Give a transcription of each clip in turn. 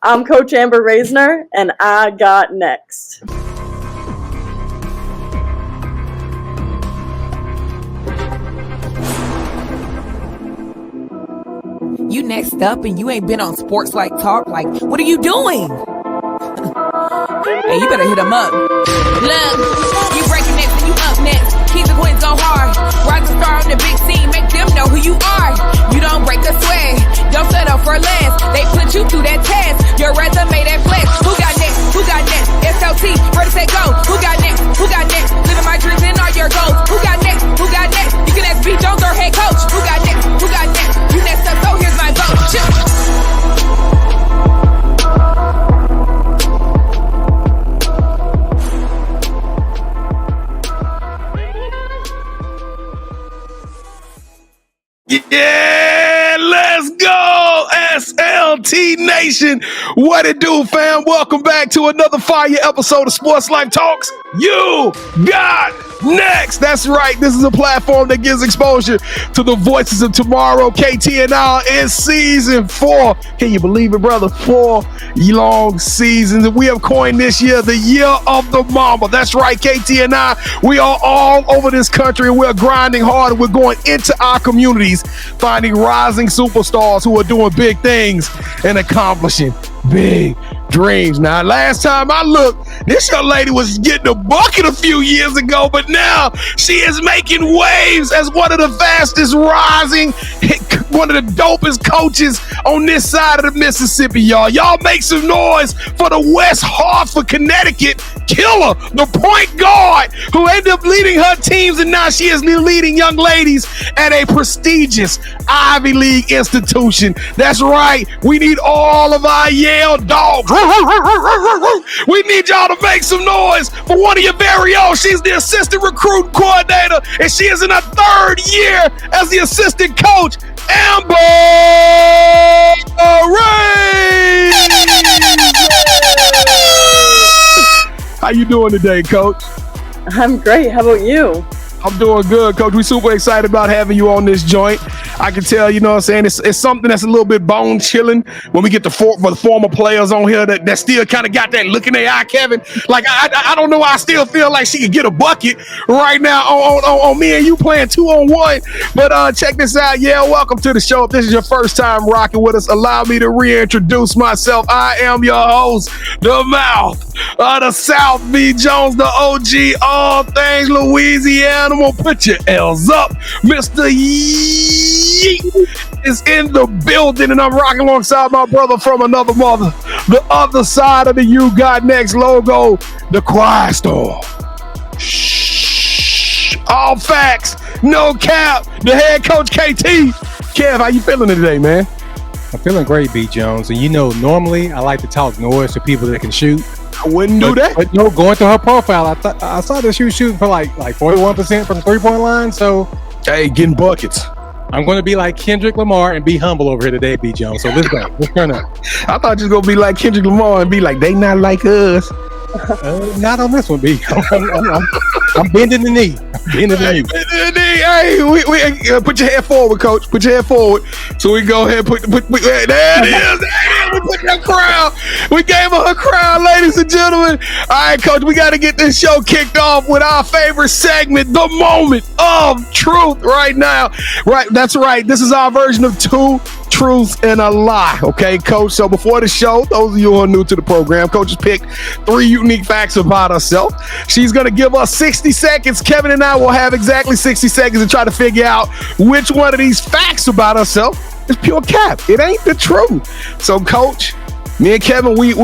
I'm Coach Amber Raisner, and I got next. You next up and you ain't been on SportsLifeTalk. Like, what are you doing? Hey, you better hit him up. Look, you breaking next and you up next. Kings and queens go hard. Rise and star on the big scene. Make them know who you are. You don't break a sweat. Don't settle for less. They put you through that test. Your resume that flex. Who got next? Who got next? SLT, ready, set, go. Who got next? Who got next? Living my dreams and all your goals. Who got next? Who got next? You can ask B. Jones or head coach. Who got next? Who got next? You next up, so here's my vote. Yeah, let's go, SLT Nation. What it do, fam? Welcome back to another fire episode of Sports Life Talks. You got next. That's right. This is a platform that gives exposure to the voices of tomorrow. KTNL is season 4. Can you believe it, brother? 4 long seasons. And we have coined this year the year of the mama. That's right, KTNI. We are all over this country and we're grinding hard and we're going into our communities, finding rising superstars who are doing big things and accomplishing big dreams. Now, last time I looked, this young lady was getting a bucket a few years ago, but now she is making waves as one of the fastest rising, one of the dopest coaches on this side of the Mississippi, y'all. Y'all make some noise for the West Hartford, Connecticut killer, the point guard who ended up leading her teams, and now she is leading young ladies at a prestigious Ivy League institution. That's right. We need all of our Yale dogs. We need y'all to make some noise for one of your very own. She's the assistant recruiting coordinator, and she is in her 3rd year as the assistant coach, Amber Raisner. How you doing today, Coach? I'm great. How about you? I'm doing good, Coach. We super excited about having you on this joint. I can tell, you know what I'm saying, it's something that's a little bit bone chilling when we get for the former players on here that still kind of got that look in their eye, Kevin. Like, I don't know why I still feel like she could get a bucket right now on me and you playing 2-on-1. But check this out. Yeah, welcome to the show. If this is your first time rocking with us, allow me to reintroduce myself. I am your host, the mouth of the South, B. Jones, the OG, all things Louisiana. Put your L's up. Mr. Yeet is in the building, and I'm rocking alongside my brother from another mother, the other side of the You Got Next logo, the Quiet Storm. Shh. All facts, no cap. The head coach, KT. Kev, how you feeling today, man? I'm feeling great, B. Jones. And you know, normally I like to talk noise to people that can shoot. I wouldn't do that. But no, going through her profile, I saw that she was shooting for like 41% from the 3-point line. So, hey, getting buckets. I'm going to be like Kendrick Lamar and be humble over here today, B. Jones. So let's go. Let's turn up. I thought you was going to be like Kendrick Lamar and be like, they not like us. Not on this one, B. I'm bending the knee. Bending the knee. Hey, we put your head forward, Coach. Put your head forward. So we go ahead. There it is. We put that crown. We gave her crown, ladies and gentlemen. All right, Coach. We got to get this show kicked off with our favorite segment, the moment of truth. Right now, right? That's right. This is our version of Two Truths and a Lie. Okay, Coach. So before the show, those of you who are new to the program, Coach has picked 3 unique facts about herself. She's gonna give us 60 seconds. Kevin and I will have exactly 60 seconds to try to figure out which one of these facts about herself is pure cap. It ain't the truth. So, Coach, me and Kevin, we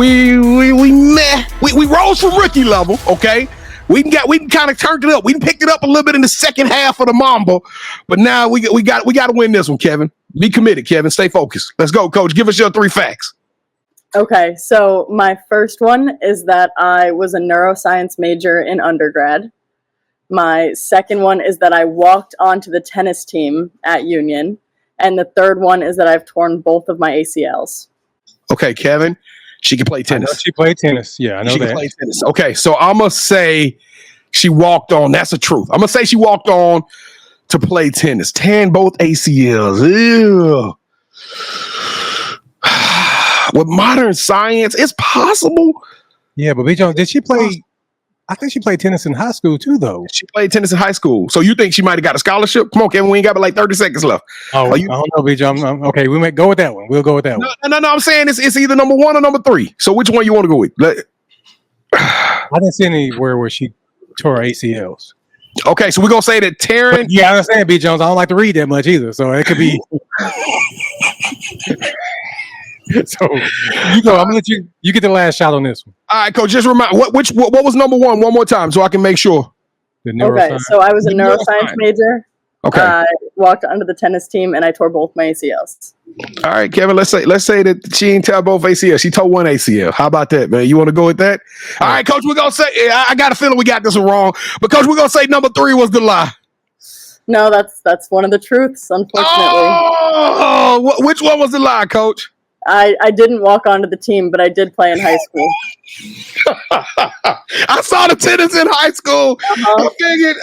rose from rookie level. Okay. We kind of turned it up. We picked it up a little bit in the second half of the Mambo, but now we got to win this one, Kevin. Be committed, Kevin. Stay focused. Let's go, Coach. Give us your 3 facts. Okay, so my first one is that I was a neuroscience major in undergrad. My second one is that I walked onto the tennis team at Union. And the third one is that I've torn both of my ACLs. Okay, Kevin. She can play tennis. I know she played tennis. Yeah, I know she that. Can play tennis. Okay, so I'm going to say she walked on. That's the truth. I'm going to say she walked on to play tennis. Tan both ACLs. Ew. with modern science, it's possible. Yeah, but B. Jones, did she play? I think she played tennis in high school too, though. She played tennis in high school. So you think she might have got a scholarship? Come on, Kevin, we ain't got but like 30 seconds left. Oh, I don't know, B. Jones. Okay, we may go with that one. We'll go with that one. No, I'm saying it's either number 1 or number 3. So which one you want to go with? I didn't see anywhere where she tore her ACLs. Okay, so we're going to say that Taryn. Yeah, I understand, B. Jones. I don't like to read that much either. So it could be. So you go. I'm gonna let you get the last shot on this one. All right, Coach. Just remind what was number 1 one more time so I can make sure. Okay, so I was a neuroscience major. Okay. I walked onto the tennis team and I tore both my ACLs. All right, Kevin. Let's say that she didn't tell both ACL. She tore one ACL. How about that, man? You want to go with that? All right, Coach. We're gonna say. I got a feeling we got this one wrong, but Coach, we're gonna say number 3 was the lie. No, that's one of the truths. Unfortunately. Oh, which one was the lie, Coach? I didn't walk onto the team, but I did play in high school. I saw the tennis in high school. I figured,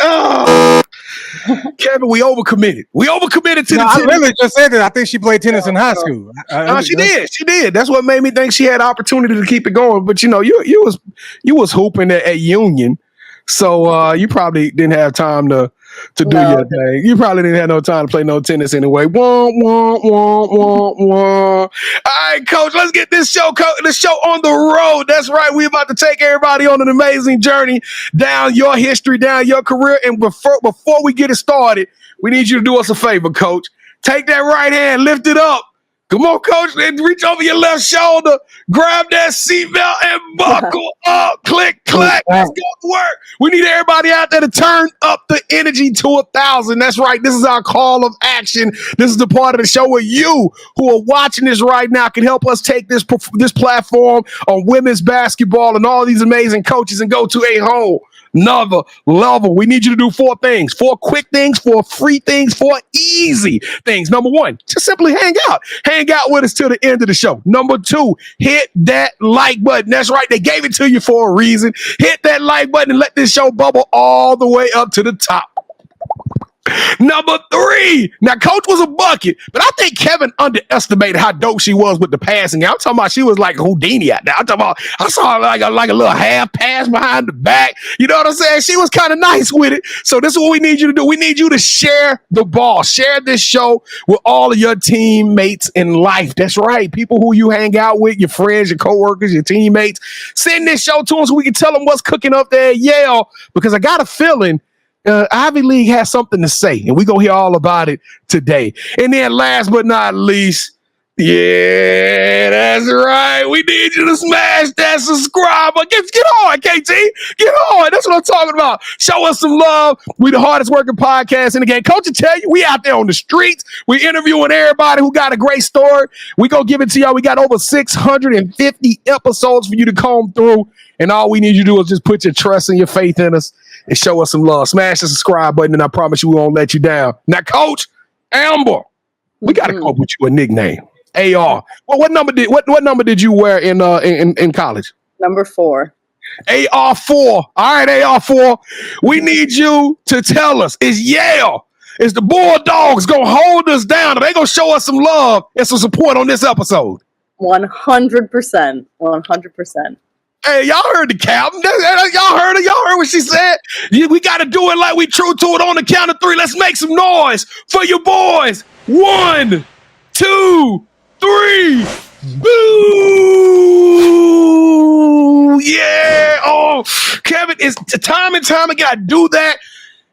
Kevin, we overcommitted. We overcommitted to the tennis. I really just said that. I think she played tennis in high school. She did. She did. That's what made me think she had opportunity to keep it going. But you was hooping at Union, so you probably didn't have time to do your thing. You probably didn't have no time to play no tennis anyway. Wah, wah, wah, wah, wah. All right, Coach, let's get this show on the road. That's right. We're about to take everybody on an amazing journey down your history, down your career. And before we get it started, we need you to do us a favor, Coach. Take that right hand, lift it up. Come on, Coach, and reach over your left shoulder, grab that seatbelt and buckle up. Click, clack. Let's go to work. We need everybody out there to turn up the energy to 1,000. That's right. This is our call of action. This is the part of the show where you who are watching this right now can help us take this platform on women's basketball and all these amazing coaches and go to a whole another level. We need you to do 4 things, 4 quick things, 4 free things, 4 easy things. Number 1, just simply hang out. Hang out with us till the end of the show. Number 2, hit that like button. That's right. They gave it to you for a reason. Hit that like button and let this show bubble all the way up to the top. Number 3. Now, Coach was a bucket, but I think Kevin underestimated how dope she was with the passing. I'm talking about she was like Houdini out there. I'm talking about I saw her like a little half pass behind the back. You know what I'm saying? She was kind of nice with it. So this is what we need you to do. We need you to share the ball. Share this show with all of your teammates in life. That's right. People who you hang out with, your friends, your coworkers, your teammates. Send this show to them so we can tell them what's cooking up there at Yale, because I got a feeling Ivy League has something to say, and we're going to hear all about it today. And then last but not least, yeah, that's right. We need you to smash that subscribe button. Get on, KT. Get on. That's what I'm talking about. Show us some love. We the hardest working podcast in the game. Coach will tell you, we out there on the streets. We interviewing everybody who got a great story. We going to give it to y'all. We got over 650 episodes for you to comb through. And all we need you to do is just put your trust and your faith in us and show us some love. Smash the subscribe button, and I promise you we won't let you down. Now, Coach Amber, we got to come up with you a nickname. AR. Well, what number did you wear in college? Number 4. AR4. All right, AR4. We need you to tell us, is Yale, is the Bulldogs going to hold us down? Are they going to show us some love and some support on this episode? 100%. 100%. Hey, y'all heard the captain. Y'all heard her. Y'all heard what she said. We got to do it like we true to it on the count of 3. Let's make some noise for your boys. 1, 2, 3. Boo! Yeah. Oh, Kevin, it's time and time again. I do that.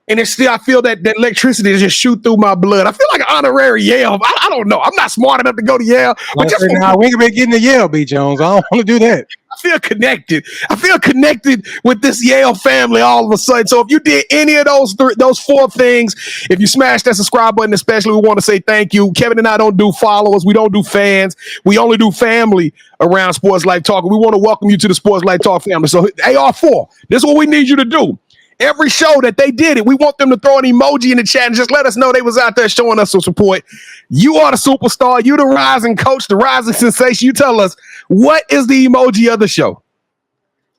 And it's still, I feel that electricity just shoot through my blood. I feel like an honorary Yale. I don't know. I'm not smart enough to go to Yale. But just now we can be getting to Yale, B. Jones. I don't want to do that. I feel connected. I feel connected with this Yale family all of a sudden. So if you did any of those 4 things, if you smash that subscribe button, especially, we want to say thank you. Kevin and I don't do followers. We don't do fans. We only do family around Sports Life Talk. We want to welcome you to the Sports Life Talk family. So AR4, this is what we need you to do. Every show that they did it, we want them to throw an emoji in the chat and just let us know they was out there showing us some support. You are the superstar. You the rising coach, the rising sensation. You tell us, what is the emoji of the show?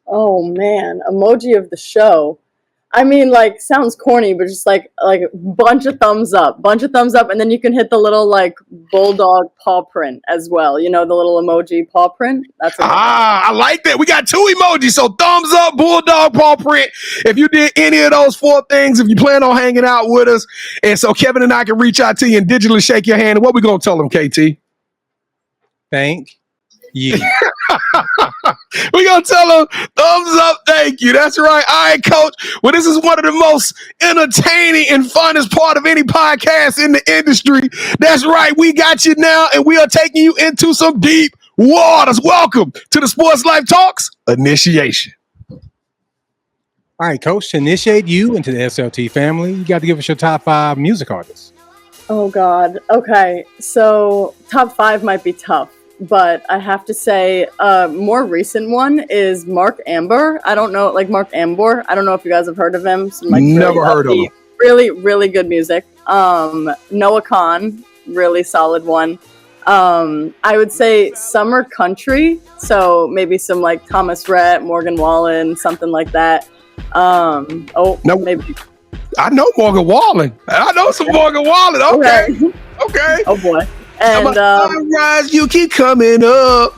Oh, man. Emoji of the show. I mean, like, sounds corny, but just like bunch of thumbs up, and then you can hit the little like bulldog paw print as well. You know, the little emoji paw print. That's what I like that. We got 2 emojis. So thumbs up, bulldog, paw print. If you did any of those 4 things, if you plan on hanging out with us, and so Kevin and I can reach out to you and digitally shake your hand. What we gonna tell them, KT? Thank you. We gonna tell them thumbs up, thank you. That's right. All right, Coach. Well, this is one of the most entertaining and funnest part of any podcast in the industry. That's right. We got you now, and we are taking you into some deep waters. Welcome to the Sports Life Talks Initiation. All right, Coach, to initiate you into the SLT family, you got to give us your top 5 music artists. Oh, God. Okay. So top 5 might be tough, but I have to say a more recent one is Mark Amber. I don't know, like Mark Ambor. I don't know if you guys have heard of him. Some, like, Never heard of him. Really, really good music. Noah Khan, really solid one. I would say summer country. So maybe some like Thomas Rhett, Morgan Wallen, something like that. Maybe. I know Morgan Wallen. I know some Morgan Wallen. Okay. Oh boy. And sunrise, you keep coming up.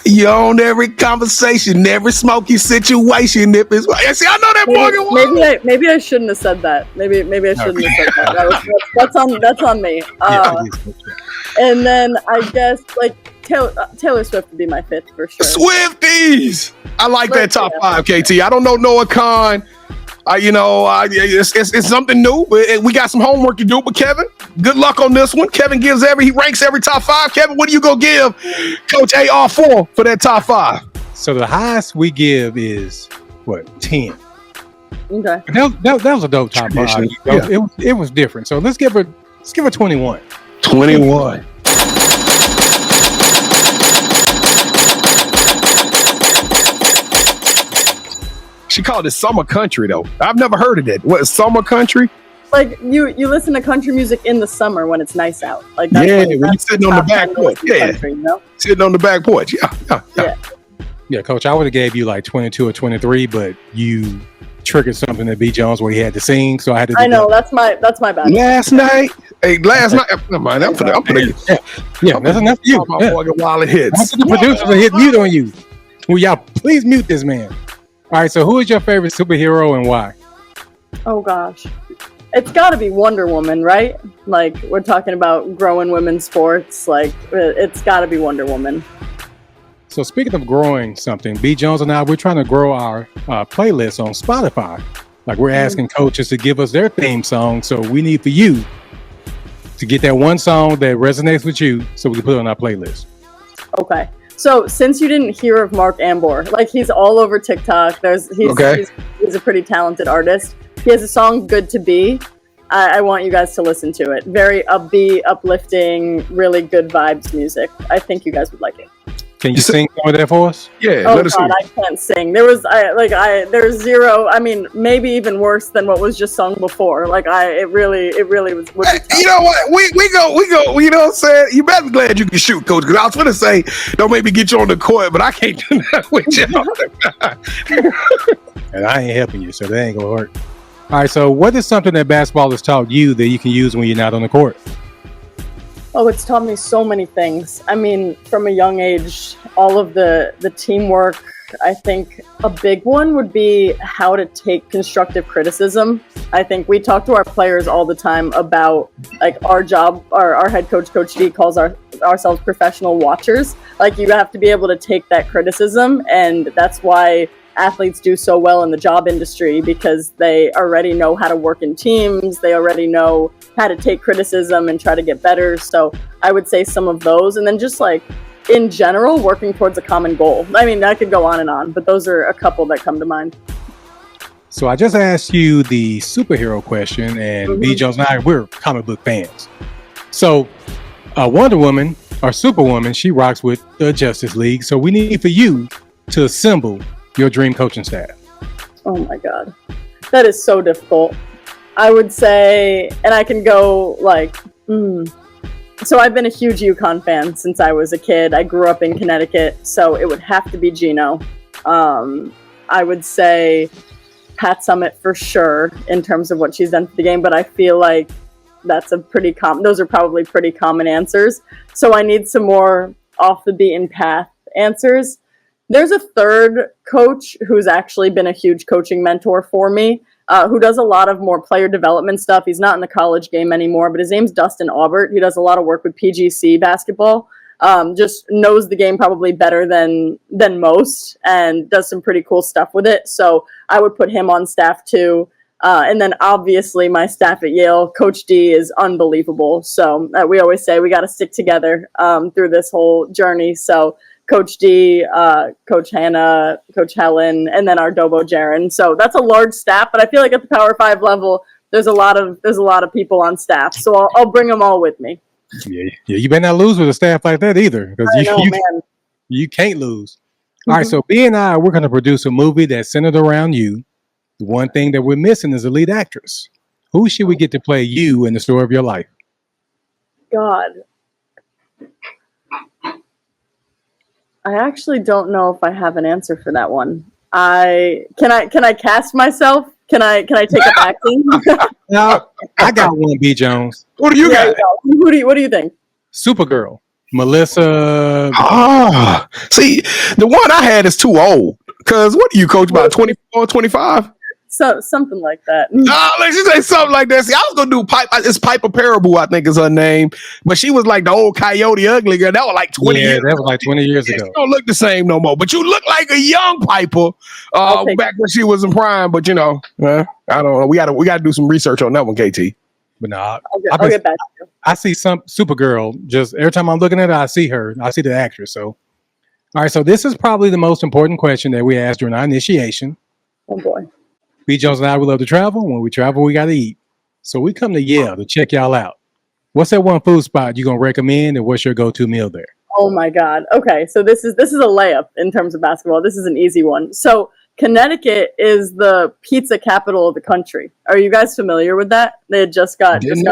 You're on every conversation, every smoky situation. If it's see, I know that Morgan Wallen. Maybe I shouldn't have said that. Maybe I shouldn't have said that. That's on me. And then I guess like Taylor Swift would be my 5th for sure. Swifties. I like that top 5, KT. I don't know Noah Khan. It's something new. We got some homework to do. But Kevin, good luck on this one. Kevin he ranks every top 5. Kevin, what are you gonna give Coach AR4 for that top 5? So the highest we give is what, 10. Okay. That was a dope top 5. Yeah. It was different. So let's give her 21. 21. She called it summer country though. I've never heard of that. What is summer country? Like you listen to country music in the summer when it's nice out. Like that's when you're sitting on the back porch. Yeah, country, you know? Sitting on the back porch. Yeah, Coach. I would have gave you like 22 or 23, but you triggered something at B. Jones where he had to sing, so I had to. I know that's my bad. Last night. Never mind. I'm putting that's enough for you. Morgan Wallen hits. The producers are hitting mute on you. Will y'all please mute this man? All right, so who is your favorite superhero and why? Oh, gosh. It's got to be Wonder Woman, right? Like, we're talking about growing women's sports. Like, it's got to be Wonder Woman. So speaking of growing something, B. Jones and I, we're trying to grow our playlist on Spotify. Like, we're asking coaches to give us their theme song. So we need for you to get that one song that resonates with you so we can put it on our playlist. Okay. So since you didn't hear of Mark Ambor, like he's all over TikTok. He's a pretty talented artist. He has a song "Good to Be." I want you guys to listen to it. Very upbeat, uplifting, really good vibes music. I think you guys would like it. Can you sing some of that for us? Yeah. Oh God, I can't sing. There's zero. I mean, maybe even worse than what was just sung before. Like it really was. You know what? We go. You know what I'm saying? You better be glad you can shoot, Coach. Because I was going to say, don't maybe get you on the court, but I can't do that with you. And I ain't helping you, so that ain't gonna work. All right. So, what is something that basketball has taught you that you can use when you're not on the court? Oh, it's taught me so many things. I mean, from a young age, all of the teamwork. I think a big one would be how to take constructive criticism. I think we talk to our players all the time about like our job. Our head coach, Coach D, calls ourselves professional watchers. Like you have to be able to take that criticism, and that's why athletes do so well in the job industry, because they already know how to work in teams. They already know how to take criticism and try to get better. So I would say some of those, and then just like in general, working towards a common goal. I mean, I could go on, but those are a couple that come to mind. So I just asked you the superhero question, and B. Jones and I, we're comic book fans. So Wonder Woman or Superwoman, she rocks with the Justice League. So we need for you to assemble your dream coaching staff. Oh my God. That is so difficult. I would say, and I can go like, So I've been a huge UConn fan since I was a kid. I grew up in Connecticut, so it would have to be Gino. I would say Pat Summitt for sure in terms of what she's done for the game, but I feel like that's a pretty those are probably pretty common answers. So I need some more off the beaten path answers. There's a third coach who's actually been a huge coaching mentor for me, who does a lot of more player development stuff. He's not in the college game anymore, but his name's Dustin Aubert. He does a lot of work with PGC basketball. Just knows the game probably better than most and does some pretty cool stuff with it. So I would put him on staff too. And then obviously my staff at Yale, Coach D is unbelievable. So we always say we got to stick together through this whole journey. So Coach D, Coach Hannah, Coach Helen, and then our Dobo Jaron. So that's a large staff, but I feel like at the Power 5 level, there's a lot of people on staff. So I'll bring them all with me. Yeah, you better not lose with a staff like that either, because you can't lose. All right, so B and I, we're going to produce a movie that's centered around you. The one thing that we're missing is a lead actress. Who should we get to play you in the story of your life? God. I actually don't know if I have an answer for that one. Can I cast myself? Can I take up acting? No, I got one, B. Jones. What do you got? What do you think? Supergirl. Melissa. See, the one I had is too old. Because what do you coach about 24, 25? So something like that. Let's just say something like that. See, I was gonna do It's Piper Parable, I think is her name, but she was like the old Coyote Ugly girl. That was like 20 years. That was like 20 years ago. She don't look the same no more. But you look like a young Piper back when she was in prime. But I don't know. We gotta do some research on that one, KT. But no, I'll get back to you. I see some Supergirl. Just every time I'm looking at her, I see her. I see the actress. So, all right. So this is probably the most important question that we asked during our initiation. Oh boy. B. Jones and I, we love to travel. When we travel, we got to eat. So we come to Yale to check y'all out. What's that one food spot you going to recommend, and what's your go-to meal there? Oh, my God. Okay, so this is a layup in terms of basketball. This is an easy one. So Connecticut is the pizza capital of the country. Are you guys familiar with that? They had just got named.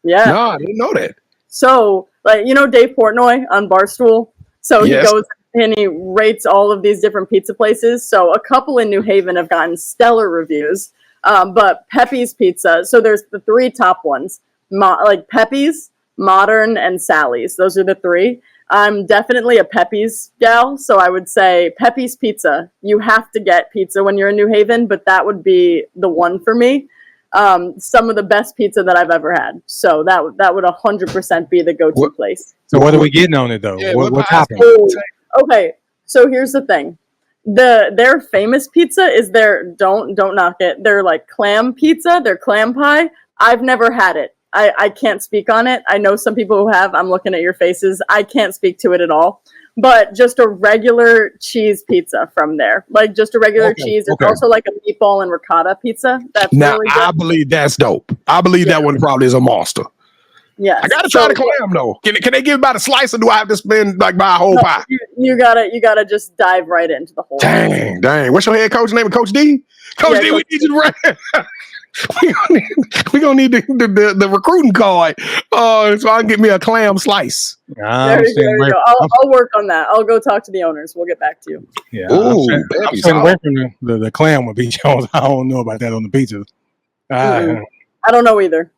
Yeah. No, I didn't know that. So, Dave Portnoy on Barstool? So he goes and he rates all of these different pizza places. So a couple in New Haven have gotten stellar reviews. But Pepe's Pizza, so there's the three top ones, like Pepe's, Modern, and Sally's. Those are the three. I'm definitely a Pepe's gal, so I would say Pepe's Pizza. You have to get pizza when you're in New Haven, but that would be the one for me. Some of the best pizza that I've ever had. So that would 100% be the go-to place. So what are we getting on it, though? Yeah, what topping? Okay, so here's the thing. Their famous pizza is don't knock it. They're like clam pizza. They're clam pie. I've never had it. I can't speak on it. I know some people who have. I'm looking at your faces. I can't speak to it at all. But just a regular cheese pizza from there. Like just a regular cheese. It's also like a meatball and ricotta pizza. That's really good. I believe that's dope. I believe that one probably is a monster. Yeah, I gotta try the clam though. Can they give about a slice, or do I have to spend buy a whole pie? You gotta just dive right into the whole. Dang! What's your head coach name? Coach D. Coach D, we need you to we gonna need the recruiting card, so I can get me a clam slice. There you go. I'll work on that. I'll go talk to the owners. We'll get back to you. Yeah, I'm staying away from the clam with B. Jones. I don't know about that on the pizza. I don't know either.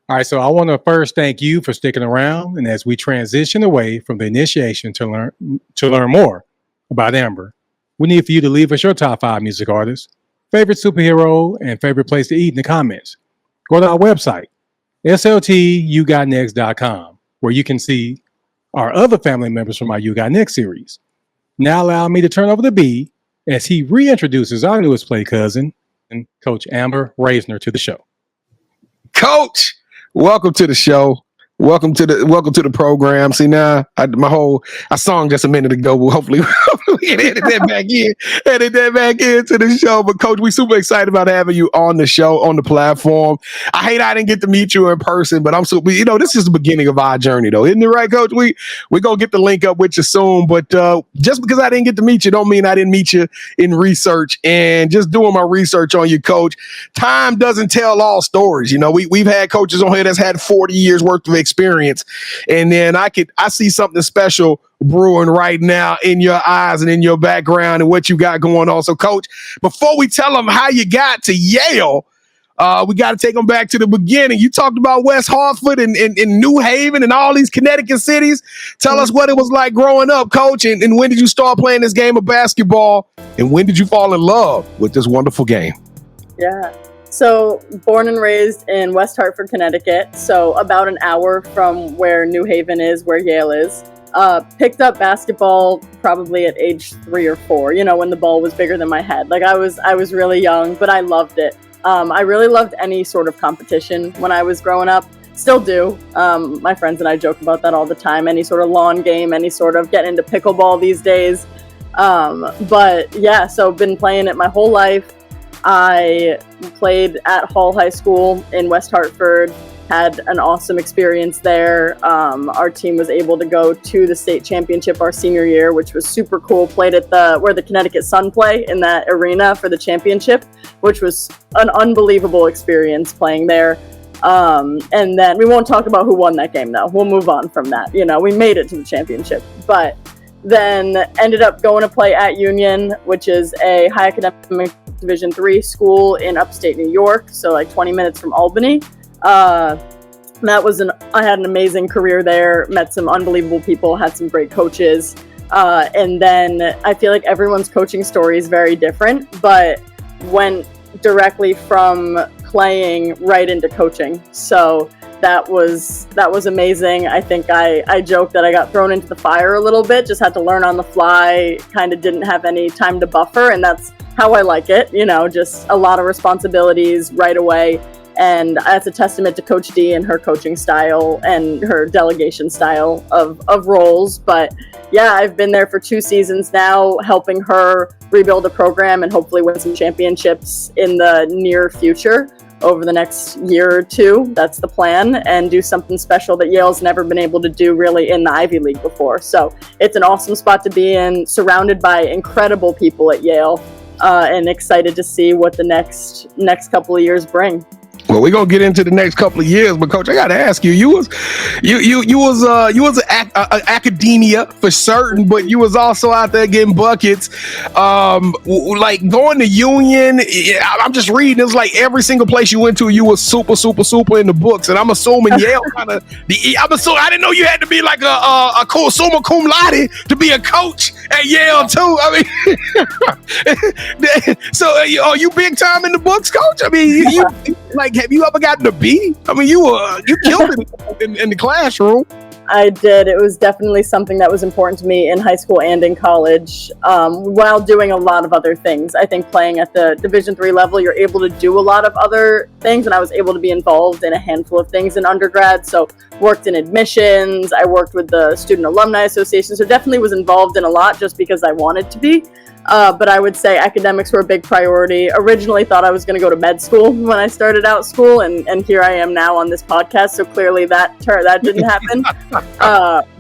All right, so I want to first thank you for sticking around, and as we transition away from the initiation to learn more about Amber, we need for you to leave us your top 5 music artists, favorite superhero, and favorite place to eat in the comments. Go to our website, sltugotnext.com, where you can see our other family members from our You Got Next series. Now allow me to turn over to B as he reintroduces our newest play cousin, and Coach Amber Raisner, to the show. Coach, welcome to the show. Welcome to the program. See now, I song just a minute ago. Well, hopefully we can edit that back into the show. But Coach, we super excited about having you on the show, on the platform. I didn't get to meet you in person, but I'm super. This is the beginning of our journey, though, isn't it right, Coach? We gonna get the link up with you soon. But just because I didn't get to meet you, don't mean I didn't meet you in research. And just doing my research on you, Coach, time doesn't tell all stories. We've had coaches on here that's had 40 years worth of experience. And then I see something special brewing right now in your eyes and in your background and what you got going on. So, Coach, before we tell them how you got to Yale, we got to take them back to the beginning. You talked about West Hartford and New Haven and all these Connecticut cities. Tell us what it was like growing up, Coach, and when did you start playing this game of basketball, and when did you fall in love with this wonderful game? Yeah. So born and raised in West Hartford, Connecticut, so about an hour from where New Haven is, where Yale is. Picked up basketball probably at age 3 or 4, when the ball was bigger than my head. Like I was really young, but I loved it. I really loved any sort of competition when I was growing up. Still do. My friends and I joke about that all the time. Any sort of lawn game, any sort of getting into pickleball these days. But yeah, so been playing it my whole life. I played at Hall High School in West Hartford, had an awesome experience there. Our team was able to go to the state championship our senior year, which was super cool. Played at where the Connecticut Sun play in that arena for the championship, which was an unbelievable experience playing there. And then we won't talk about who won that game though. We'll move on from that. We made it to the championship, but then ended up going to play at Union, which is a high academic Division III school in upstate New York. So like 20 minutes from Albany. I had an amazing career there, met some unbelievable people, had some great coaches. And then I feel like everyone's coaching story is very different, but went directly from playing right into coaching. So that was amazing. I think I joked that I got thrown into the fire a little bit, just had to learn on the fly, kind of didn't have any time to buffer. And that's how I like it, just a lot of responsibilities right away. And that's a testament to Coach D and her coaching style and her delegation style of roles. But yeah, I've been there for 2 seasons now, helping her rebuild a program and hopefully win some championships in the near future over the next year or 2. That's the plan, and do something special that Yale's never been able to do really in the Ivy League before. So it's an awesome spot to be in, surrounded by incredible people at Yale, and excited to see what the next couple of years bring. Well, we're gonna get into the next couple of years, but Coach, I gotta ask you. You was academia for certain, but you was also out there getting buckets. Like going to Union. I'm just reading. It was like every single place you went to, you was super in the books. And I'm assuming Yale kind of. I didn't know you had to be like a summa cum laude to be a coach at Yale too. I mean, so are you big time in the books, Coach? I mean, you like. Have you ever gotten a B? I mean, you killed it in the classroom. I did. It was definitely something that was important to me in high school and in college, while doing a lot of other things. I think playing at the Division III level, you're able to do a lot of other things, and I was able to be involved in a handful of things in undergrad. So worked in admissions, I worked with the Student Alumni Association, so definitely was involved in a lot just because I wanted to be. But I would say academics were a big priority. Originally thought I was going to go to med school when I started out school, and here I am now on this podcast. So clearly that didn't happen.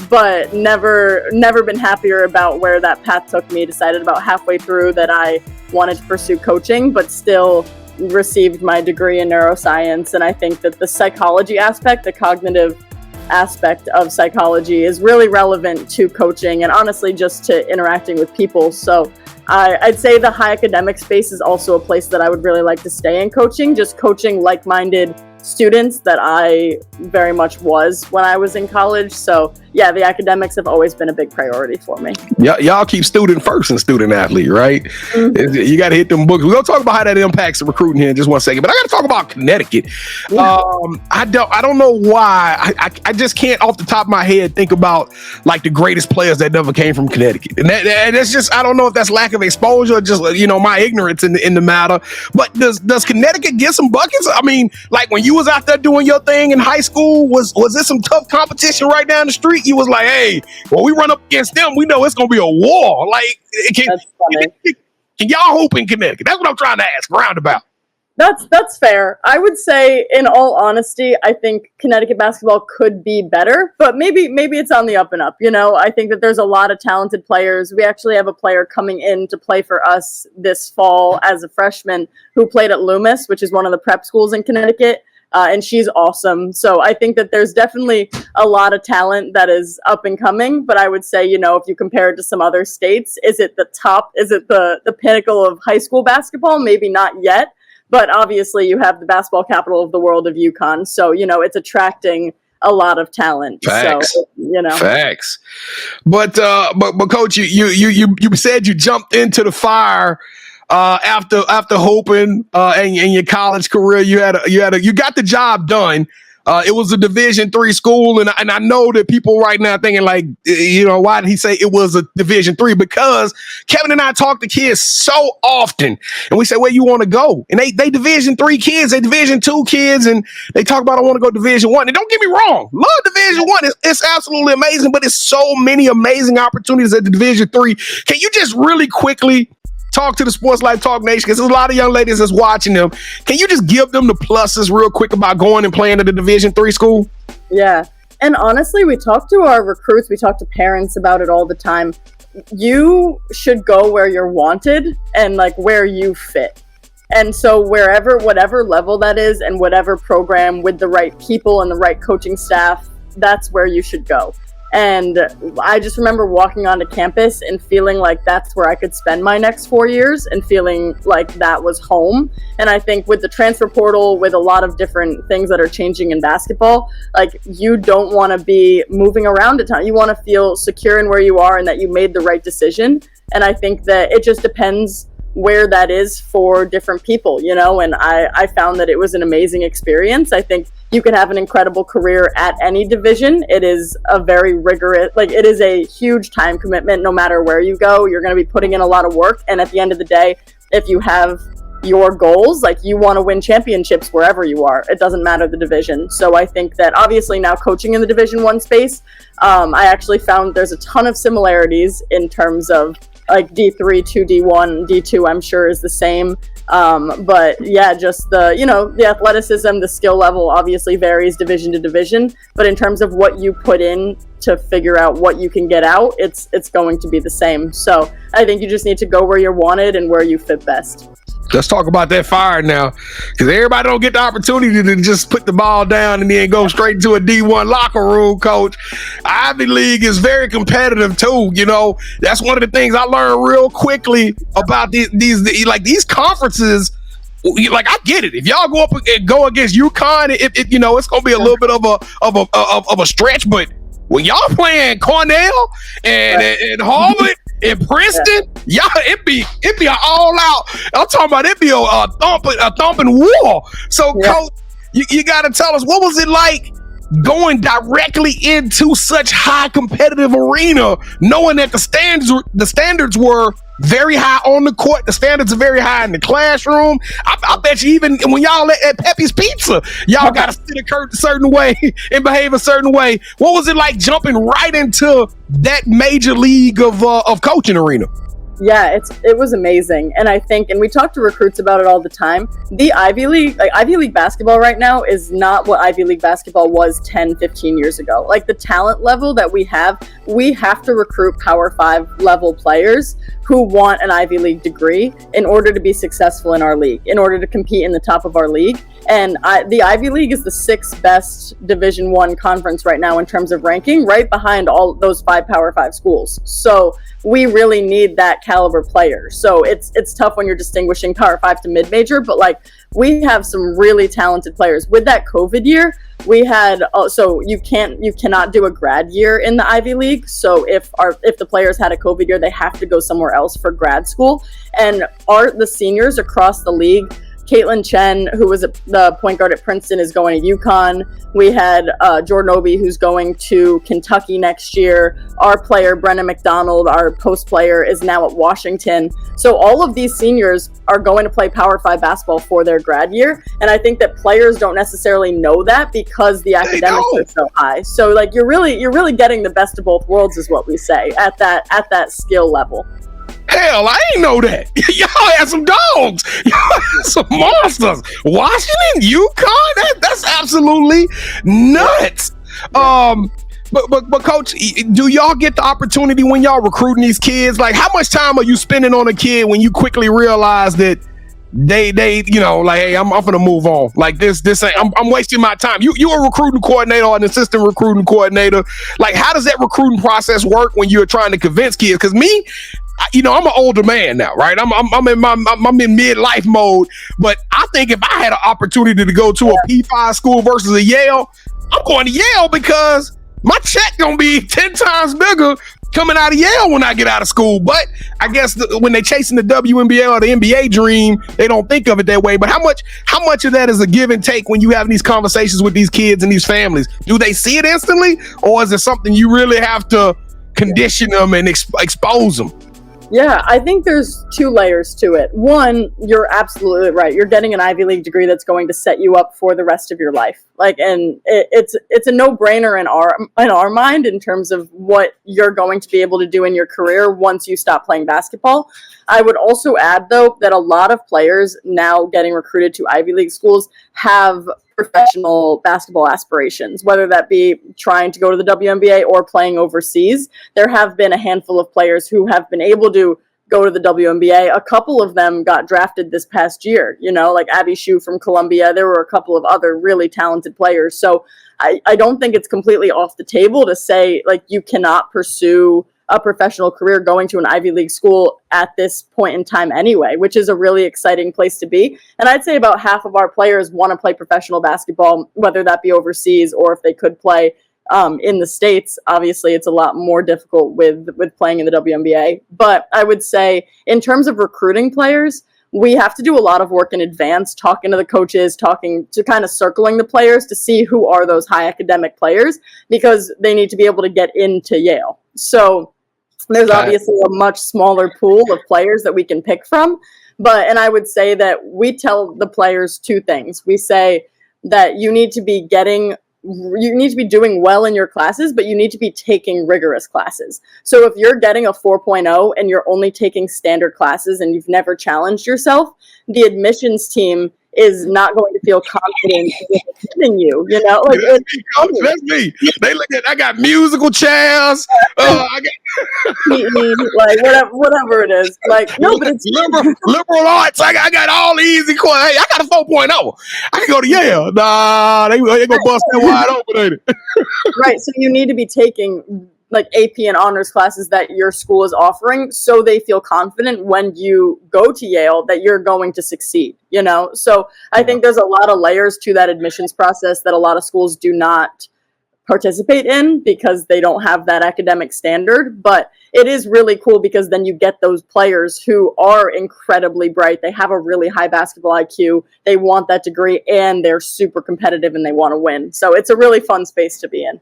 But never been happier about where that path took me. Decided about halfway through that I wanted to pursue coaching, but still received my degree in neuroscience. And I think that the psychology aspect, the cognitive aspect of psychology, is really relevant to coaching and honestly just to interacting with people. So I'd say the high academic space is also a place that I would really like to stay in coaching, just coaching like-minded students that I very much was when I was in college. So yeah, the academics have always been a big priority for me. Y'all keep student first and student athlete, right? Mm-hmm. You got to hit them books. We're going to talk about how that impacts the recruiting here in just one second, but I got to talk about Connecticut. Yeah. I don't know why. I just can't off the top of my head think about like the greatest players that never came from Connecticut. And that's just, I don't know if that's lack of exposure or just, my ignorance in the matter. But does Connecticut get some buckets? I mean, like when you was out there doing your thing in high school, was there some tough competition right down the street? You was like, hey, when we run up against them, we know it's going to be a war. Like, can y'all hoop in Connecticut? That's what I'm trying to ask, roundabout. That's fair. I would say, in all honesty, I think Connecticut basketball could be better, but maybe it's on the up and up. I think that there's a lot of talented players. We actually have a player coming in to play for us this fall as a freshman who played at Loomis, which is one of the prep schools in Connecticut. And she's awesome. So I think that there's definitely a lot of talent that is up and coming. But I would say, if you compare it to some other states, is it the top? Is it the pinnacle of high school basketball? Maybe not yet. But obviously you have the basketball capital of the world of UConn. So, it's attracting a lot of talent. Facts. So, Facts. But coach, you said you jumped into the fire after hoping in your college career. You got the job done. It was a Division III school, and I know that people right now thinking like, why did he say it was a Division III? Because Kevin and I talk to kids so often, and we say, where you want to go? And they Division III kids, they Division II kids, and they talk about I want to go Division I. And don't get me wrong, love Division I. It's absolutely amazing, but it's so many amazing opportunities at the Division III. Can you just really quickly talk to the Sports Life Talk Nation, because there's a lot of young ladies that's watching them. Can you just give them the pluses real quick about going and playing at a Division III school? Yeah. And honestly, we talk to our recruits, we talk to parents about it all the time. You should go where you're wanted and like where you fit. And so whatever level that is and whatever program with the right people and the right coaching staff, that's where you should go. And I just remember walking onto campus and feeling like that's where I could spend my next 4 years and feeling like that was home. And I think with the transfer portal, with a lot of different things that are changing in basketball, like you don't want to be moving around a ton. You want to feel secure in where you are and that you made the right decision. And I think that it just depends where that is for different people, and I found that it was an amazing experience. I think you can have an incredible career at any division. It is a very rigorous, it is a huge time commitment. No matter where you go, you're going to be putting in a lot of work. And at the end of the day, if you have your goals, like you want to win championships wherever you are, it doesn't matter the division. So I think that obviously now coaching in the Division I space, I actually found there's a ton of similarities in terms of like D3 to D1, D2 I'm sure is the same. But yeah, just the athleticism, the skill level obviously varies division to division, but in terms of what you put in to figure out what you can get out, it's going to be the same. So I think you just need to go where you're wanted and where you fit best. Let's talk about that fire now, because everybody don't get the opportunity to just put the ball down and then go straight to a D1 locker room, coach. Ivy League is very competitive too. That's one of the things I learned real quickly about these conferences. Like, I get it. If y'all go up and go against UConn, it's going to be a little bit of a stretch, but when y'all playing Cornell and Harvard and Princeton, y'all, it be an all out. I'm talking about it be a thumping war. So, Coach, you got to tell us, what was it like going directly into such high competitive arena, knowing that the standards were very high on the court, the standards are very high in the classroom. I bet you even when y'all at Pepe's Pizza, y'all got to sit a certain way and behave a certain way. What was it like jumping right into that major league of coaching arena? Yeah, it was amazing. And I think, and we talk to recruits about it all the time, the Ivy League basketball right now is not what Ivy League basketball was 10, 15 years ago. Like the talent level that we have to recruit Power 5 level players who want an Ivy League degree in order to be successful in our league, in order to compete in the top of our league. And the Ivy League is the 6th best Division I conference right now in terms of ranking, right behind all those 5 Power 5 schools. So we really need that caliber player. So it's tough when you're distinguishing Power 5 to mid-major, but like we have some really talented players. With that COVID year, we had so you cannot do a grad year in the Ivy League. So if the players had a COVID year, they have to go somewhere else for grad school. And the seniors across the league, Caitlin Chen, who was the point guard at Princeton, is going to UConn. We had Jordan Obi, who's going to Kentucky next year. Our player, Brennan McDonald, our post player, is now at Washington. So all of these seniors are going to play Power 5 basketball for their grad year. And I think that players don't necessarily know that because the academics are so high. So like you're really getting the best of both worlds is what we say at that skill level. Hell, I ain't know that. Y'all had some dogs. Y'all had some monsters. Washington, UConn, that's absolutely nuts. But Coach, do y'all get the opportunity when y'all recruiting these kids? Like, how much time are you spending on a kid when you quickly realize that they you know, like, hey, I'm gonna move on. Like this ain't, I'm wasting my time. You a recruiting coordinator or an assistant recruiting coordinator. Like, how does that recruiting process work when you're trying to convince kids? Because me, you know, I'm an older man now, right? I'm in midlife mode. But I think if I had an opportunity to go to a P5 school versus a Yale, I'm going to Yale because my check gonna be 10 times bigger coming out of Yale when I get out of school. But I guess when they chasing the WNBA or the NBA dream, they don't think of it that way. But how much of that is a give and take when you have these conversations with these kids and these families? Do they see it instantly, or is it something you really have to condition them and expose them? Yeah, I think there's two layers to it. One, you're absolutely right. You're getting an Ivy League degree that's going to set you up for the rest of your life. Like, and it's a no-brainer in our mind in terms of what you're going to be able to do in your career once you stop playing basketball. I would also add, though, that a lot of players now getting recruited to Ivy League schools have professional basketball aspirations, whether that be trying to go to the WNBA or playing overseas. There have been a handful of players who have been able to go to the WNBA. A couple of them got drafted this past year, you know, like Abby Shue from Columbia. There were a couple of other really talented players. So I don't think it's completely off the table to say, like, you cannot pursue a professional career going to an Ivy League school at this point in time anyway, which is a really exciting place to be. And I'd say about half of our players want to play professional basketball, whether that be overseas or if they could play in the States. Obviously, it's a lot more difficult with playing in the WNBA. But I would say in terms of recruiting players, we have to do a lot of work in advance, talking to the coaches, talking to kind of circling the players to see who are those high academic players, because they need to be able to get into Yale. So there's obviously a much smaller pool of players that we can pick from. And I would say that we tell the players two things. We say that you need to be doing well in your classes, but you need to be taking rigorous classes. So if you're getting a 4.0 and you're only taking standard classes and you've never challenged yourself, the admissions team is not going to feel confident in admitting you, you know? Like, that's me. They look at, I got musical chairs. I got like whatever it is. Like, no, but it's liberal arts. I got all the easy courses. Hey, I got a 4.0. I can go to Yale. Nah, they gonna bust that wide open, ain't it? Right. So you need to be taking like AP and honors classes that your school is offering, so they feel confident when you go to Yale that you're going to succeed, you know? So I think there's a lot of layers to that admissions process that a lot of schools do not participate in because they don't have that academic standard. But it is really cool because then you get those players who are incredibly bright. They have a really high basketball IQ. They want that degree and they're super competitive and they want to win. So it's a really fun space to be in.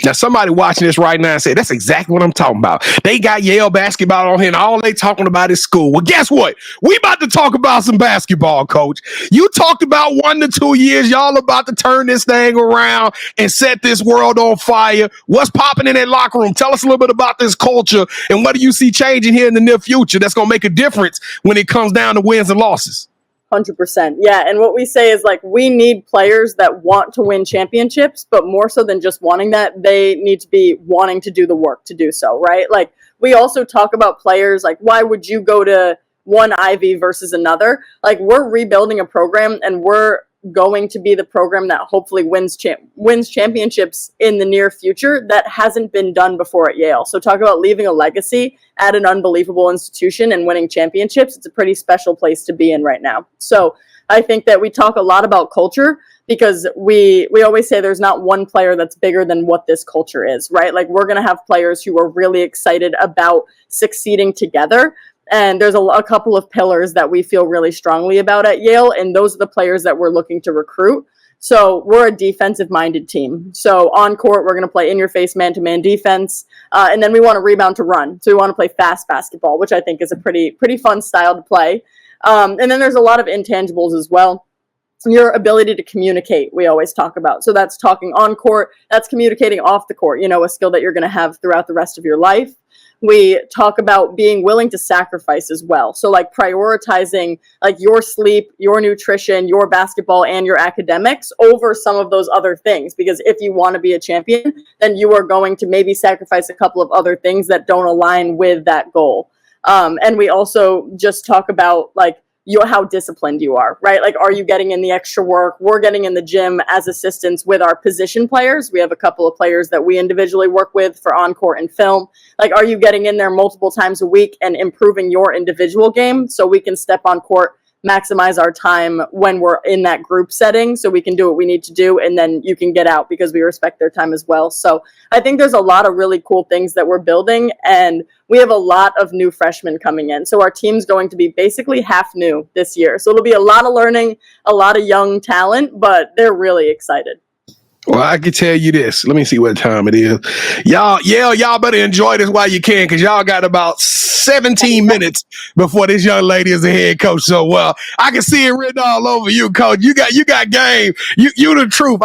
Now, somebody watching this right now and say, that's exactly what I'm talking about. They got Yale basketball on here, and all they talking about is school. Well, guess what? We about to talk about some basketball, Coach. You talked about 1 to 2 years. Y'all about to turn this thing around and set this world on fire. What's popping in that locker room? Tell us a little bit about this culture, and what do you see changing here in the near future that's going to make a difference when it comes down to wins and losses? 100%. Yeah. And what we say is, like, we need players that want to win championships, but more so than just wanting that, they need to be wanting to do the work to do so, right? Like, we also talk about players, like, why would you go to one Ivy versus another? Like, we're rebuilding a program and we're going to be the program that hopefully wins championships in the near future that hasn't been done before at Yale. So talk about leaving a legacy at an unbelievable institution and winning championships. It's a pretty special place to be in right now. So I think that we talk a lot about culture because we always say there's not one player that's bigger than what this culture is, right? Like, we're going to have players who are really excited about succeeding together. And there's a couple of pillars that we feel really strongly about at Yale, and those are the players that we're looking to recruit. So we're a defensive-minded team. So on court, we're going to play in-your-face man-to-man defense, and then we want to rebound to run. So we want to play fast basketball, which I think is a pretty fun style to play. And then there's a lot of intangibles as well. Your ability to communicate, we always talk about. So that's talking on court, that's communicating off the court, you know, a skill that you're going to have throughout the rest of your life. We talk about being willing to sacrifice as well. So, like, prioritizing, like, your sleep, your nutrition, your basketball, and your academics over some of those other things. Because if you want to be a champion, then you are going to maybe sacrifice a couple of other things that don't align with that goal. And we also just talk about, like, how disciplined you are, right? Like, are you getting in the extra work? We're getting in the gym as assistants with our position players. We have a couple of players that we individually work with for on-court and film. Like, are you getting in there multiple times a week and improving your individual game so we can step on court, maximize our time when we're in that group setting so we can do what we need to do, and then you can get out because we respect their time as well. So I think there's a lot of really cool things that we're building, and we have a lot of new freshmen coming in. So our team's going to be basically half new this year. So it'll be a lot of learning, a lot of young talent, but they're really excited. Well, I can tell you this. Let me see what time it is. Y'all better enjoy this while you can, because y'all got about 17 minutes before this young lady is a head coach. So, I can see it written all over you, coach. You got game. You the truth.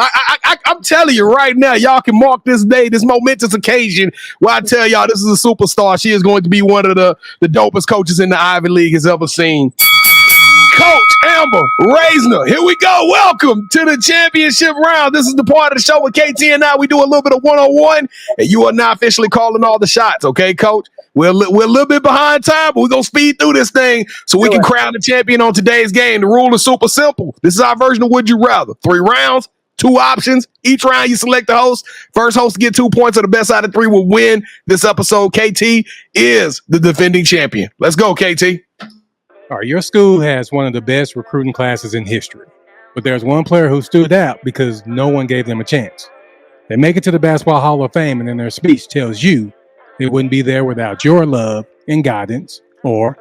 I'm telling you right now, y'all can mark this day, this momentous occasion where I tell y'all this is a superstar. She is going to be one of the dopest coaches in the Ivy League has ever seen. Coach Amber Raisner, here we go. Welcome to the championship round. This is the part of the show with KT and I. We do a little bit of one-on-one, and you are now officially calling all the shots, okay, Coach? We're a little bit behind time, but we're going to speed through this thing so we can crown the champion on today's game. The rule is super simple. This is our version of Would You Rather. 3 rounds, 2 options. Each round you select the host. First host to get 2 points, or the best out of 3 will win this episode. KT is the defending champion. Let's go, KT. All right, your school has one of the best recruiting classes in history, but there's one player who stood out because no one gave them a chance. They make it to the Basketball Hall of Fame, and in their speech tells you they wouldn't be there without your love and guidance, or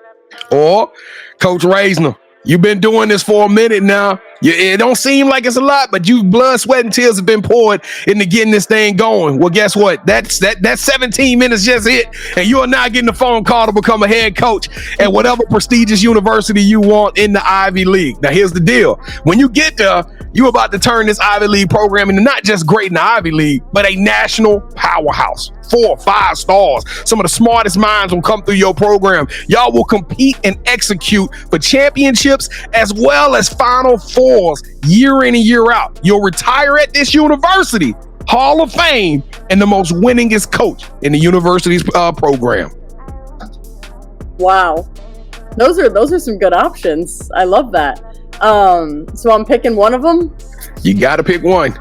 Coach Raisner. You've been doing this for a minute now. It don't seem like it's a lot, but blood, sweat, and tears have been poured into getting this thing going. Well, guess what? That 17 minutes just hit, and you are now getting a phone call to become a head coach at whatever prestigious university you want in the Ivy League. Now, here's the deal. When you get there, you're about to turn this Ivy League program into not just great in the Ivy League, but a national powerhouse. 4 or 5 stars. Some of the smartest minds will come through your program. Y'all will compete and execute for championships as well as Final Fours year in and year out. You'll retire at this university, Hall of Fame, and the most winningest coach in the university's program. Wow. Those are some good options. I love that. So I'm picking one of them. You got to pick one.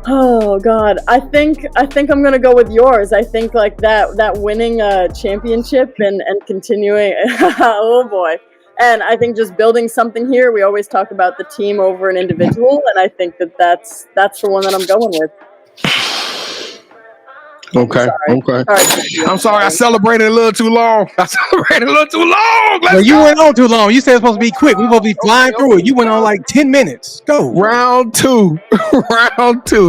Oh God, I think I'm gonna go with yours. I think like that winning championship and continuing. Oh boy, and I think just building something here. We always talk about the team over an individual, and I think that's the one that I'm going with. Okay. I'm sorry. I celebrated a little too long. You went on too long. You said it's supposed to be quick. We're supposed to be flying through it. You went on like 10 minutes. Go. Round two.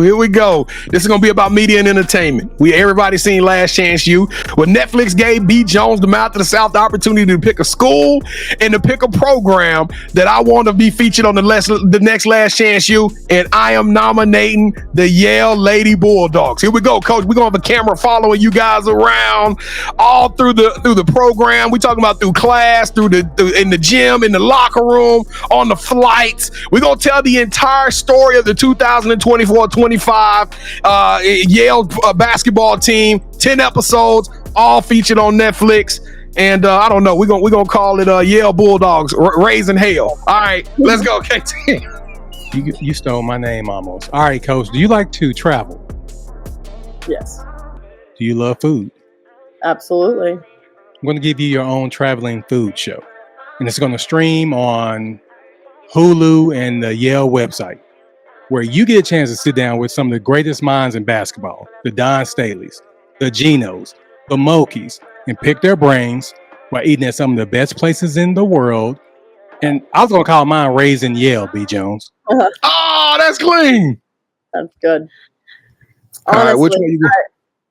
Here we go. This is going to be about media and entertainment. Everybody seen Last Chance U. Well, Netflix gave B. Jones, the mouth of the South, the opportunity to pick a school and to pick a program that I want to be featured on the next Last Chance U. And I am nominating the Yale Lady Bulldogs. Here we go, Coach. We're going to have a camera following you guys around all through the program. We talking about through class, in the gym, in the locker room, on the flights. We're gonna tell the entire story of the 2024-25 Yale basketball team. 10 episodes, all featured on Netflix. And I don't know. We're gonna call it Yale Bulldogs Raising Hell. All right, let's go, KT. You stole my name almost. All right, Coach. Do you like to travel? Yes. Do you love food? Absolutely. I'm going to give you your own traveling food show. And it's going to stream on Hulu and the Yale website, where you get a chance to sit down with some of the greatest minds in basketball, the Don Staleys, the Genos, the Mokies, and pick their brains while eating at some of the best places in the world. And I was going to call mine Raising Yale, B. Jones. Oh, that's clean. That's good. Honestly, all right, which one you go?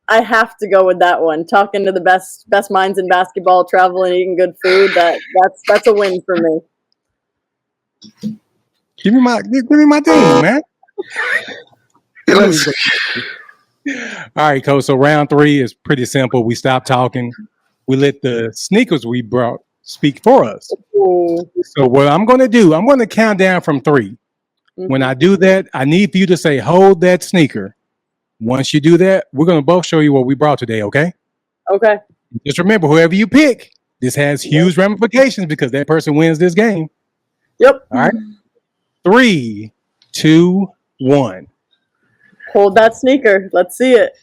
I have to go with that one. Talking to the best minds in basketball, traveling, eating good food. That's a win for me. Give me my team, man. All right, Coach. So round 3 is pretty simple. We stop talking. We let the sneakers we brought speak for us. Ooh. So what I'm going to do, I'm going to count down from 3. Mm-hmm. When I do that, I need for you to say, hold that sneaker. Once you do that, we're going to both show you what we brought today, okay? Okay. Just remember, whoever you pick, this has huge ramifications because that person wins this game. Yep. All right. 3, 2, 1. Hold that sneaker. Let's see it.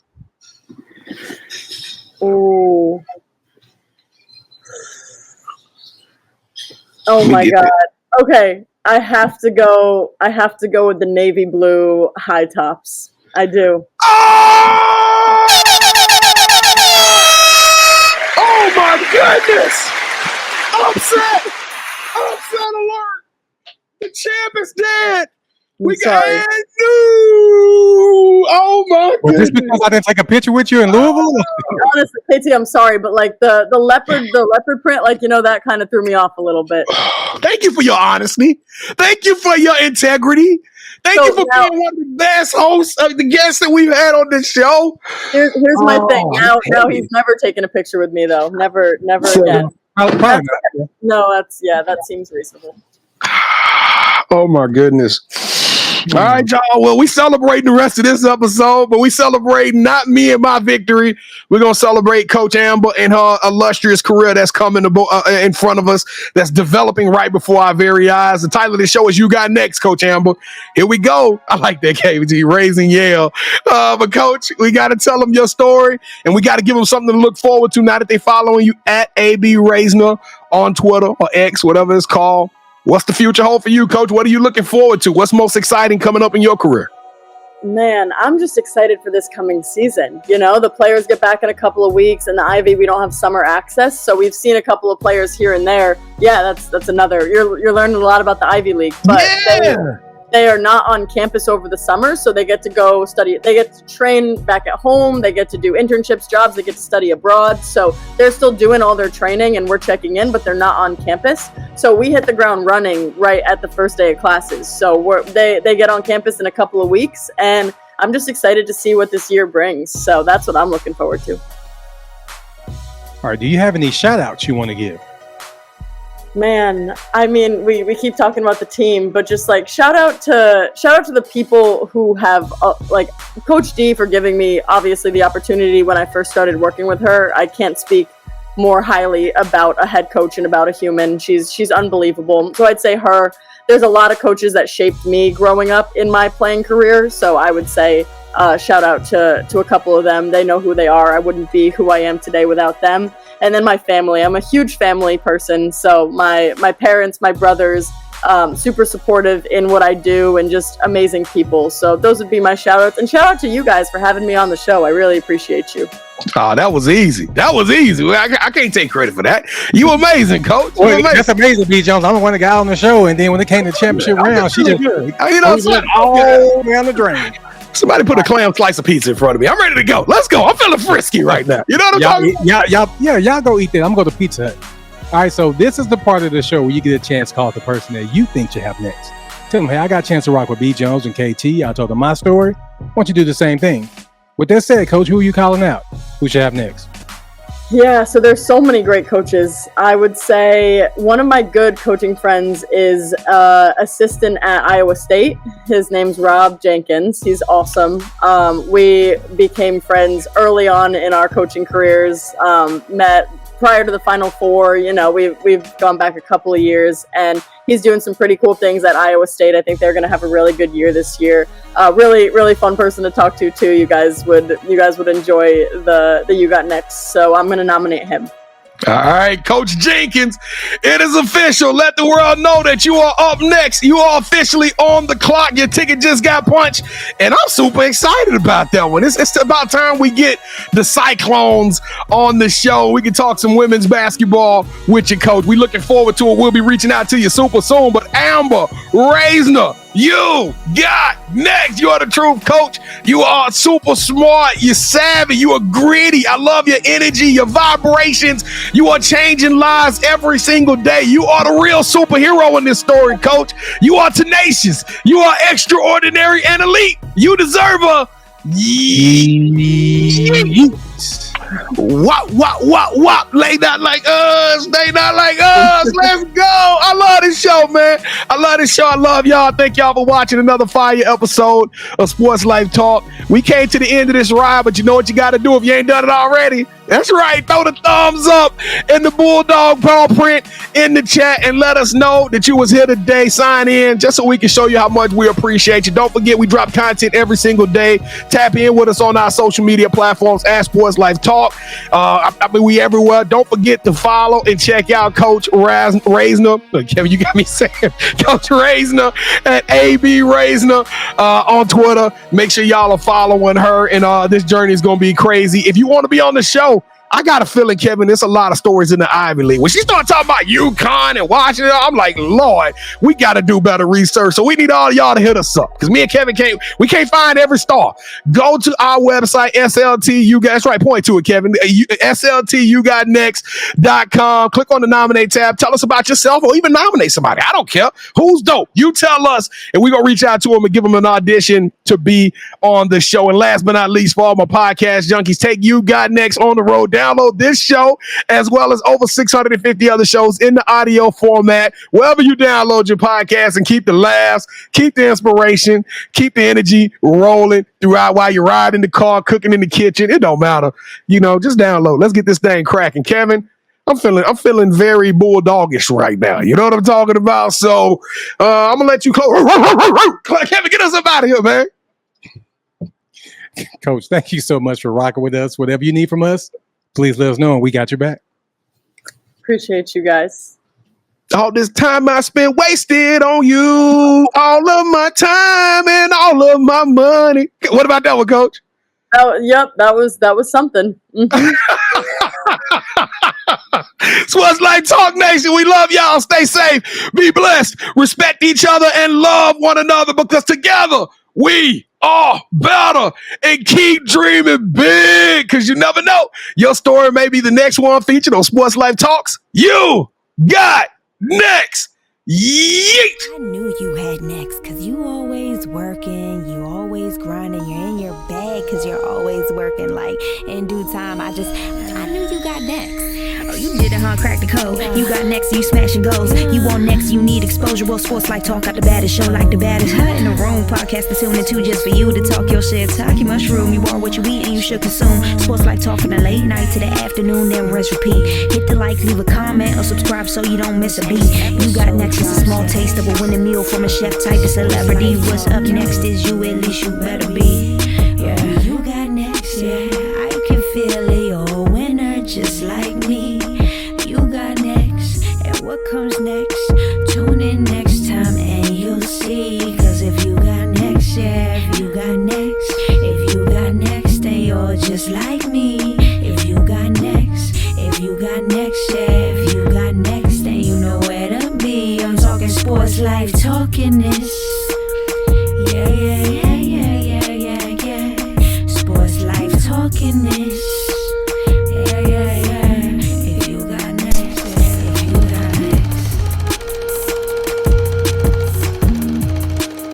Ooh. Oh my God. Okay. I have to go with the navy blue high tops. I do. Oh my goodness! Upset alert! The champ is dead. We got sorry. new. Oh my Was goodness! this because I didn't take a picture with you in Louisville? Honestly, KT, I'm sorry, but like the leopard print, like, you know, that kind of threw me off a little bit. Thank you for your honesty. Thank you for your integrity. Thank you for being one of the best hosts of the guests that we've had on this show. Here's my thing. Now he's never taken a picture with me though. Never again. Probably not. No, that seems reasonable. Oh my goodness. All right, y'all. Well, we celebrating the rest of this episode, but we celebrating not me and my victory. We're going to celebrate Coach Amber and her illustrious career that's coming in front of us, that's developing right before our very eyes. The title of the show is You Got Next, Coach Amber. Here we go. I like that, KT, raising Yale. But Coach, we got to tell them your story, and we got to give them something to look forward to now that they're following you at AB Raisner on Twitter or X, whatever it's called. What's the future hold for you, Coach? What are you looking forward to? What's most exciting coming up in your career? Man, I'm just excited for this coming season. You know, the players get back in a couple of weeks, and the Ivy, we don't have summer access, so we've seen a couple of players here and there. Yeah, that's another. You're learning a lot about the Ivy League, but they are not on campus over the summer, so they get to go study. They get to train back at home. They get to do internships, jobs. They get to study abroad. So they're still doing all their training, and we're checking in, but they're not on campus. So we hit the ground running right at the first day of classes. So they get on campus in a couple of weeks, and I'm just excited to see what this year brings. So that's what I'm looking forward to. All right. Do you have any shout outs you want to give? Man, I mean, we keep talking about the team, but just like shout out to the people who have like Coach D for giving me obviously the opportunity when I first started working with her. I can't speak more highly about a head coach and about a human. She's unbelievable. So I'd say her. There's a lot of coaches that shaped me growing up in my playing career. So I would say shout out to a couple of them. They know who they are. I wouldn't be who I am today without them. And then my family. I'm a huge family person. So my parents, my brothers, super supportive in what I do and just amazing people. So those would be my shout outs. And shout out to you guys for having me on the show. I really appreciate you. Oh, that was easy. I can't take credit for that. You amazing, Coach. Well, that's amazing, B. Jones. I'm the one that got on the show, and then when it came to championship round, she just went all down the drain. Somebody put a clam slice of pizza in front of me. I'm ready to go. Let's go. I'm feeling frisky right now. You know what I'm talking about? Y'all go eat that. I'm going to Pizza Hut. All right, so this is the part of the show where you get a chance to call the person that you think should have next. Tell them, hey, I got a chance to rock with B. Jones and KT. I told them my story. Why don't you do the same thing? With that said, Coach, who are you calling out? Who should have next? Yeah, so there's so many great coaches. I would say one of my good coaching friends is assistant at Iowa State. His name's Rob Jenkins. He's awesome. We became friends early on in our coaching careers, met prior to the Final Four. You know, we've gone back a couple of years, and he's doing some pretty cool things at Iowa State. I think they're going to have a really good year this year. Really, really fun person to talk to too. You guys would enjoy the You Got Next. So I'm going to nominate him. All right, Coach Jenkins, it is official. Let the world know that you are up next. You are officially on the clock. Your ticket just got punched, and I'm super excited about that one. It's about time we get the Cyclones on the show. We can talk some women's basketball with you, Coach. We're looking forward to it. We'll be reaching out to you super soon. But Amber Raisner, you got next. You are the truth, Coach. You are super smart. You're savvy. You are gritty. I love your energy, your vibrations. You are changing lives every single day. You are the real superhero in this story, Coach. You are tenacious. You are extraordinary and elite. You deserve a wop. Lay not like us. They not like us. Let's go. I love this show, man. I love the show. I love y'all. Thank y'all for watching another fire episode of Sports Life Talk. We came to the end of this ride, but you know what you got to do if you ain't done it already? That's right. Throw the thumbs up and the bulldog paw print in the chat and let us know that you was here today. Sign in just so we can show you how much we appreciate you. Don't forget, we drop content every single day. Tap in with us on our social media platforms at Sports Life Talk. I mean, we everywhere. Don't forget to follow and check out Coach Raisner. Look, Kevin, you got me saying Coach Raisner at AB Raisner on Twitter. Make sure y'all are following her, and this journey is going to be crazy. If you want to be on the show, I got a feeling, Kevin, there's a lot of stories in the Ivy League. When she started talking about UConn and Washington, I'm like, Lord, we got to do better research. So we need all y'all to hit us up because me and Kevin can't find every star. Go to our website, SLT. That's right, point to it, Kevin. SLTUGotNext.com. Click on the nominate tab. Tell us about yourself or even nominate somebody. I don't care. Who's dope? You tell us, and we're going to reach out to them and give them an audition to be on the show. And last but not least, for all my podcast junkies, take You Got Next on the road. Download this show as well as over 650 other shows in the audio format, wherever you download your podcast, and keep the laughs, keep the inspiration, keep the energy rolling throughout while you're riding the car, cooking in the kitchen. It don't matter. Just download. Let's get this thing cracking. Kevin, I'm feeling very bulldogish right now. You know what I'm talking about? So I'm gonna let you close. Kevin, get us up out of here, man. Coach, thank you so much for rocking with us. Whatever you need from us, please let us know, and we got your back. Appreciate you guys. All this time I spent wasted on you, all of my time and all of my money. What about that one, Coach? Yep, that was something. Mm-hmm. Sports Life Talk Nation, we love y'all. Stay safe, be blessed, respect each other, and love one another, because together we are better, and keep dreaming big, because you never know. Your story may be the next one featured on Sports Life Talks. You got next. Yeet. I knew you had next, because you always working, you always grinding, you're in your bag because you're always working. Like, in due time, I knew you got next. Oh, you did it, huh? Crack the code. You got next, you smashing goals. You want next, you need exposure. Well, Sports Life Talk got the baddest show, like the baddest in the room. Podcast to tune into just for you to talk your shit. Talk your mushroom. You are what you eat and you should consume. Sports Life Talk from the late night to the afternoon, then rest repeat. Hit the like, leave a comment, or subscribe so you don't miss a beat. You got next is a small taste of a winning meal from a chef type of celebrity. What's up next is you, at least you better be. Yeah, you got next, yeah. I can feel it, you're a winner just like me. You got next, and what comes next? Tune in next time and you'll see. Cause if you got next, yeah, if you got next, then you're just like me. If you got next, yeah, if you got next, then you know where to be. I'm talking Sports Life, talking this.